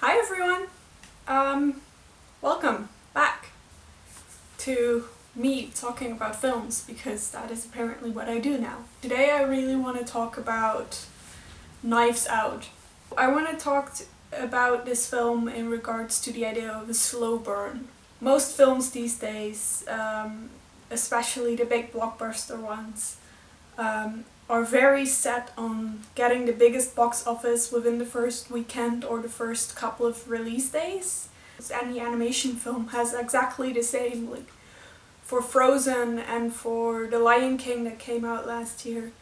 Hi everyone! Welcome back to me talking about films, because that is apparently what I do now. Today I really want to talk about Knives Out. I want to talk about this film in regards to the idea of a slow burn. Most films these days, especially the big blockbuster ones, are very set on getting the biggest box office within the first weekend or the first couple of release days. Any animation film has exactly the same, like for Frozen and for The Lion King that came out last year.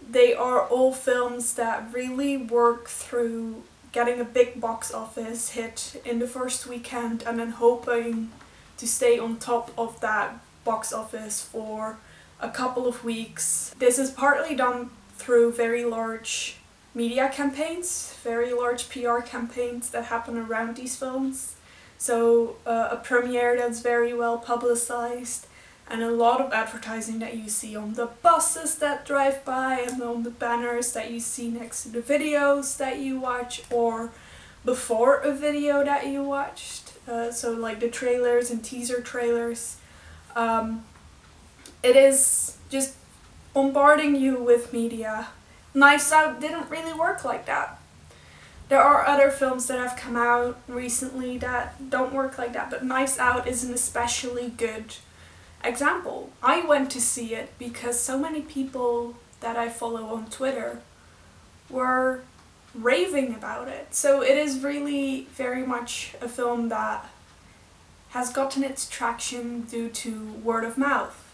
They are all films that really work through getting a big box office hit in the first weekend and then hoping to stay on top of that box office for a couple of weeks. This is partly done through very large media campaigns, very large PR campaigns that happen around these films. So a premiere that's very well publicized, and a lot of advertising that you see on the buses that drive by and on the banners that you see next to the videos that you watch or before a video that you watched. So like the trailers and teaser trailers. It is just bombarding you with media. Knives Out didn't really work like that. There are other films that have come out recently that don't work like that, but Knives Out is an especially good example. I went to see it because so many people that I follow on Twitter were raving about it. So it is really very much a film that has gotten its traction due to word of mouth,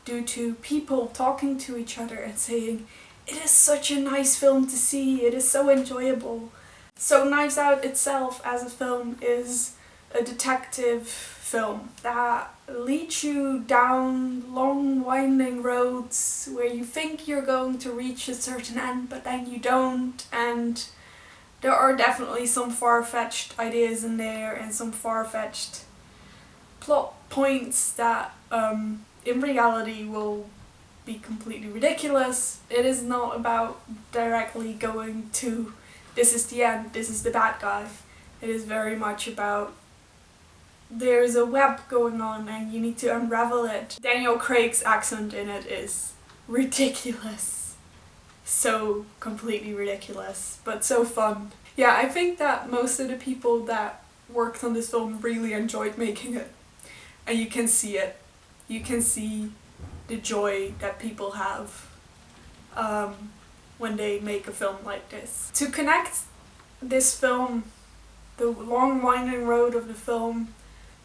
due to people talking to each other and saying, "It is such a nice film to see, it is so enjoyable." So Knives Out itself as a film is a detective film that leads you down long winding roads where you think you're going to reach a certain end but then you don't, and there are definitely some far-fetched ideas in there and some far-fetched plot points that in reality will be completely ridiculous. It is not about directly going to this is the end, this is the bad guy. It is very much about there's a web going on and you need to unravel it. Daniel Craig's accent in it is ridiculous. So completely ridiculous, but so fun. Yeah, I think that most of the people that worked on this film really enjoyed making it. And you can see it. You can see the joy that people have when they make a film like this. To connect this film, the long winding road of the film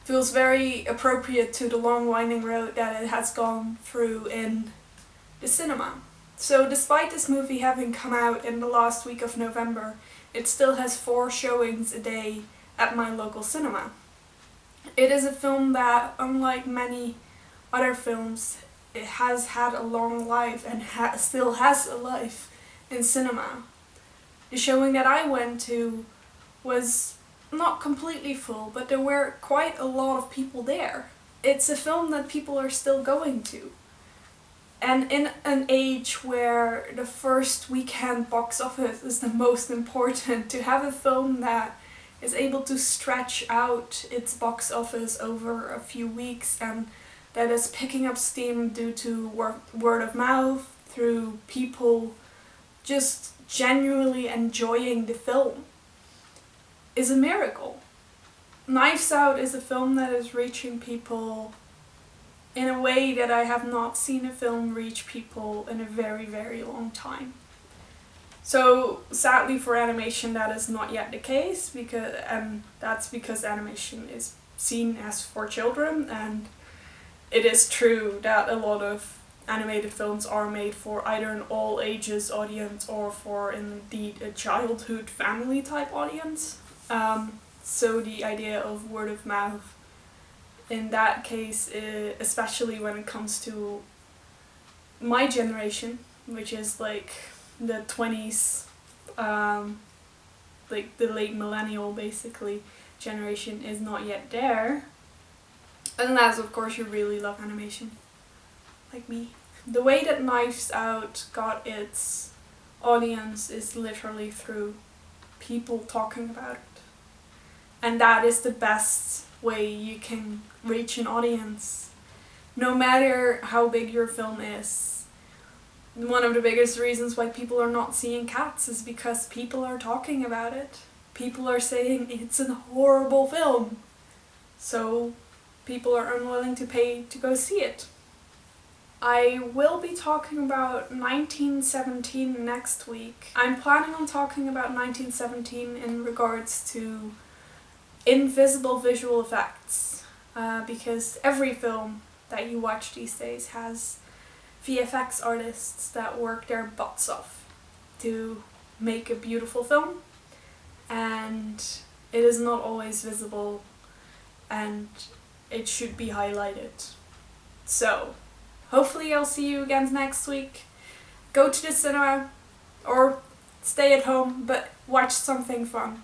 feels very appropriate to the long winding road that it has gone through in the cinema. So despite this movie having come out in the last week of November, it still has 4 showings a day at my local cinema. It is a film that, unlike many other films, it has had a long life and still has a life in cinema. The showing that I went to was not completely full, but there were quite a lot of people there. It's a film that people are still going to. And in an age where the first weekend box office is the most important, to have a film that is able to stretch out its box office over a few weeks and that is picking up steam due to word of mouth, through people just genuinely enjoying the film, is a miracle. Knives Out is a film that is reaching people in a way that I have not seen a film reach people in a very, very long time. So sadly for animation that is not yet the case, and that's because animation is seen as for children, and it is true that a lot of animated films are made for either an all ages audience or for indeed a childhood family type audience. So the idea of word of mouth in that case, especially when it comes to my generation, which is like the 20s, like the late millennial basically generation, is not yet there. Unless of course you really love animation, like me. The way that Knives Out got its audience is literally through people talking about it. And that is the best way you can reach an audience. No matter how big your film is. One of the biggest reasons why people are not seeing Cats is because people are talking about it. People are saying it's a horrible film. So people are unwilling to pay to go see it. I will be talking about 1917 next week. I'm planning on talking about 1917 in regards to invisible visual effects, because every film that you watch these days has VFX artists that work their butts off to make a beautiful film, and it is not always visible and it should be highlighted. So hopefully I'll see you again next week. Go to the cinema or stay at home, but watch something fun.